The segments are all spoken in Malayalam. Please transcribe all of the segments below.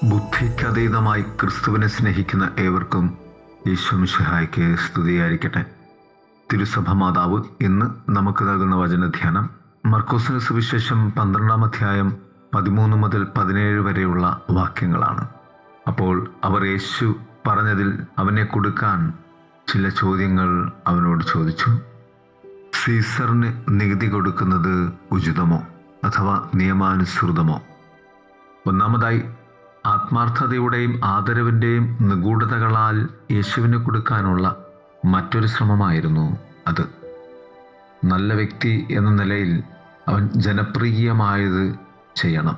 ബുദ്ധിക്കതീതമായി ക്രിസ്തുവിനെ സ്നേഹിക്കുന്ന ഏവർക്കും യേശുമിശിഹായ്ക്ക് സ്തുതിയായിരിക്കട്ടെ. തിരുസഭ മാതാവ് ഇന്ന് നമുക്ക് നൽകുന്ന വചനധ്യാനം മർക്കോസിന് സുവിശേഷം 12-ാം അധ്യായം 13 മുതൽ 17 വരെയുള്ള വാക്യങ്ങളാണ്. അപ്പോൾ അവർ യേശു പറഞ്ഞതിൽ അവനെ കൊടുക്കാൻ ചില ചോദ്യങ്ങൾ അവനോട് ചോദിച്ചു. സീസറിന് നികുതി കൊടുക്കുന്നത് ഉചിതമോ അഥവാ നിയമാനുസൃതമോ? ഒന്നാമതായി, ആത്മാർത്ഥതയുടെയും ആദരവിൻ്റെയും നിഗൂഢതകളാൽ യേശുവിന് കൊടുക്കാനുള്ള മറ്റൊരു ശ്രമമായിരുന്നു അത്. നല്ല വ്യക്തി എന്ന നിലയിൽ അവൻ ജനപ്രിയമായത് ചെയ്യണം.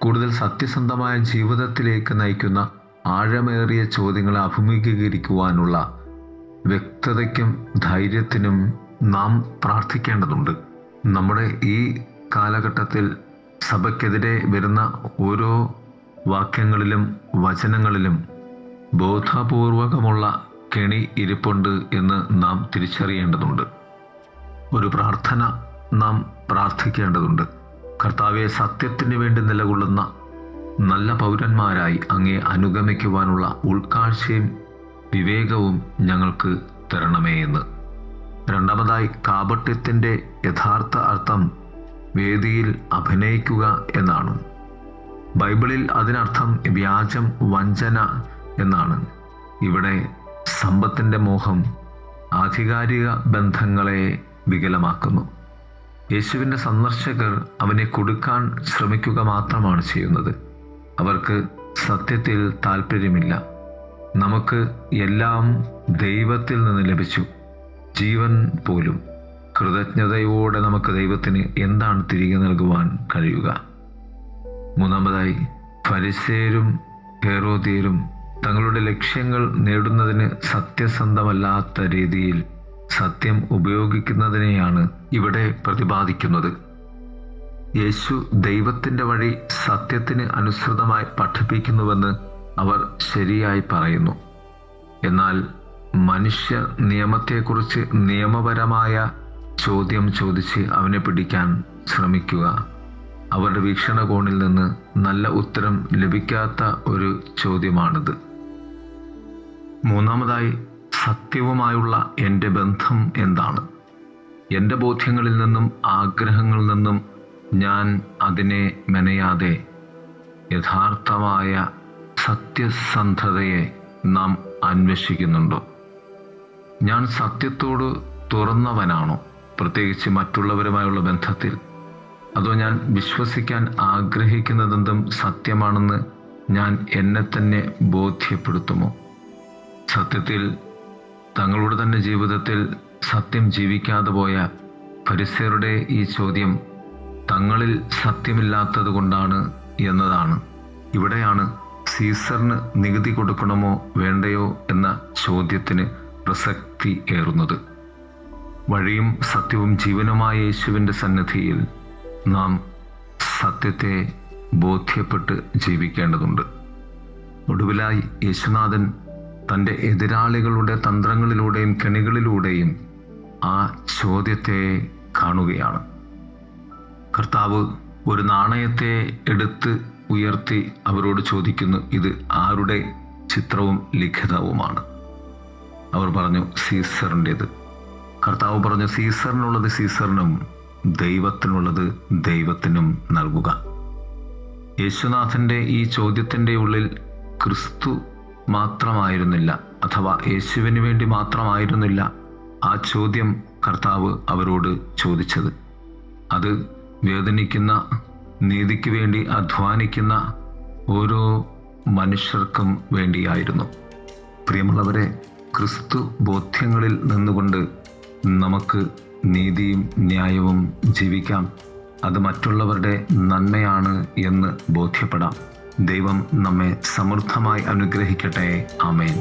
കൂടുതൽ സത്യസന്ധമായ ജീവിതത്തിലേക്ക് നയിക്കുന്ന ആഴമേറിയ ചോദ്യങ്ങളെ അഭിമുഖീകരിക്കുവാനുള്ള വ്യക്തതയ്ക്കും ധൈര്യത്തിനും നാം പ്രാർത്ഥിക്കേണ്ടതുണ്ട്. നമ്മുടെ ഈ കാലഘട്ടത്തിൽ സഭയ്ക്കെതിരെ വരുന്ന ഓരോ വാക്യങ്ങളിലും വചനങ്ങളിലും ബോധപൂർവകമുള്ള കെണി ഇരിപ്പുണ്ട് എന്ന് നാം തിരിച്ചറിയേണ്ടതുണ്ട്. ഒരു പ്രാർത്ഥന നാം പ്രാർത്ഥിക്കേണ്ടതുണ്ട്. കർത്താവെ, സത്യത്തിന് വേണ്ടി നിലകൊള്ളുന്ന നല്ല പൗരന്മാരായി അങ്ങേ അനുഗമിക്കുവാനുള്ള ഉൾക്കാഴ്ചയും വിവേകവും ഞങ്ങൾക്ക് തരണമേ എന്ന്. രണ്ടാമതായി, കാപട്യത്തിൻ്റെ യഥാർത്ഥ അർത്ഥം വേദിയിൽ അഭിനയിക്കുക എന്നാണ്. ബൈബിളിൽ അതിനർത്ഥം വ്യാജം, വഞ്ചന എന്നാണ്. ഇവിടെ സമ്പത്തിൻ്റെ മോഹം ആധികാരിക ബന്ധങ്ങളെ വികലമാക്കുന്നു. യേശുവിൻ്റെ സന്ദർശകർ അവനെ കൊടുക്കാൻ ശ്രമിക്കുക മാത്രമാണ് ചെയ്യുന്നത്. അവർക്ക് സത്യത്തിൽ താല്പര്യമില്ല. നമുക്ക് എല്ലാം ദൈവത്തിൽ നിന്ന് ലഭിച്ചു, ജീവൻ പോലും. കൃതജ്ഞതയോടെ നമുക്ക് ദൈവത്തിന് എന്താണ് തിരികെ നൽകുവാൻ കഴിയുക? മൂന്നാമതായി, ഫരിസേയരും ഹെരോദ്യരും തങ്ങളുടെ ലക്ഷ്യങ്ങൾ നേടുന്നതിന് സത്യസന്ധമല്ലാത്ത രീതിയിൽ സത്യം ഉപയോഗിക്കുന്നതിനെയാണ് ഇവിടെ പ്രതിപാദിക്കുന്നത്. യേശു ദൈവത്തിൻ്റെ വഴി സത്യത്തിന് അനുസൃതമായി പഠിപ്പിക്കുന്നുവെന്ന് അവർ ശരിയായി പറയുന്നു. എന്നാൽ മനുഷ്യ നിയമത്തെക്കുറിച്ച് നിയമപരമായ ചോദ്യം ചോദിച്ച് അവനെ പിടിക്കാൻ ശ്രമിക്കുക അവരുടെ വീക്ഷണകോണിൽ നിന്ന് നല്ല ഉത്തരം ലഭിക്കാത്ത ഒരു ചോദ്യമാണിത്. മൂന്നാമതായി, സത്യവുമായുള്ള എൻ്റെ ബന്ധം എന്താണ്? എൻ്റെ ബോധ്യങ്ങളിൽ നിന്നും ആഗ്രഹങ്ങളിൽ നിന്നും ഞാൻ അതിനെ മെനയാതെ യഥാർത്ഥമായ സത്യസന്ധതയെ നാം അന്വേഷിക്കുന്നുണ്ടോ? ഞാൻ സത്യത്തോട് തുറന്നവനാണോ, പ്രത്യേകിച്ച് മറ്റുള്ളവരുമായുള്ള ബന്ധത്തിൽ? അതോ ഞാൻ വിശ്വസിക്കാൻ ആഗ്രഹിക്കുന്നതെന്തും സത്യമാണെന്ന് ഞാൻ എന്നെ തന്നെ ബോധ്യപ്പെടുത്തുമോ? സത്യത്തിൽ തങ്ങളുടെ തന്നെ ജീവിതത്തിൽ സത്യം ജീവിക്കാതെ പോയ ഫരിസേയരുടെ ഈ ചോദ്യം തങ്ങളിൽ സത്യമില്ലാത്തത് കൊണ്ടാണ് എന്നതാണ്. ഇവിടെയാണ് സീസറിന് നികുതി കൊടുക്കണമോ വേണ്ടയോ എന്ന ചോദ്യത്തിന് പ്രസക്തി ഏറുന്നത്. വഴിയും സത്യവും ജീവനുമായ യേശുവിൻ്റെ സന്നിധിയിൽ നാം സത്യത്തെ ബോധ്യപ്പെട്ട് ജീവിക്കേണ്ടതുണ്ട്. ഒടുവിലായി യേശുനാഥൻ തൻ്റെ എതിരാളികളുടെ തന്ത്രങ്ങളിലൂടെയും കെണികളിലൂടെയും ആ ചോദ്യത്തെ കാണുകയാണ്. കർത്താവ് ഒരു നാണയത്തെ എടുത്ത് ഉയർത്തി അവരോട് ചോദിക്കുന്നു, ഇത് ആരുടെ ചിത്രവും ലിഖിതവുമാണ്? അവർ പറഞ്ഞു, സീസറിൻ്റേത്. കർത്താവ് പറഞ്ഞു, സീസറിനുള്ളത് സീസറിനും ദൈവത്തിനുള്ളത് ദൈവത്തിനും നൽകുക. യേശുനാഥൻ്റെ ഈ ചോദ്യത്തിൻ്റെ ഉള്ളിൽ ക്രിസ്തു മാത്രമായിരുന്നില്ല, അഥവാ യേശുവിന് വേണ്ടി മാത്രമായിരുന്നില്ല ആ ചോദ്യം കർത്താവ് അവരോട് ചോദിച്ചത്. അത് വേദനിക്കുന്ന, നീതിക്ക് വേണ്ടി അധ്വാനിക്കുന്ന ഓരോ മനുഷ്യർക്കും വേണ്ടിയായിരുന്നു. പ്രിയമുള്ളവരെ, ക്രിസ്തു ബോധ്യങ്ങളിൽ നിന്നുകൊണ്ട് നമുക്ക് നീതിയും ന്യായവും ജീവിക്കാം. അത് മറ്റുള്ളവരുടെ നന്മയാണ് എന്ന് ബോധ്യപ്പെടാം. ദൈവം നമ്മെ സമൃദ്ധമായി അനുഗ്രഹിക്കട്ടെ. ആമേൻ.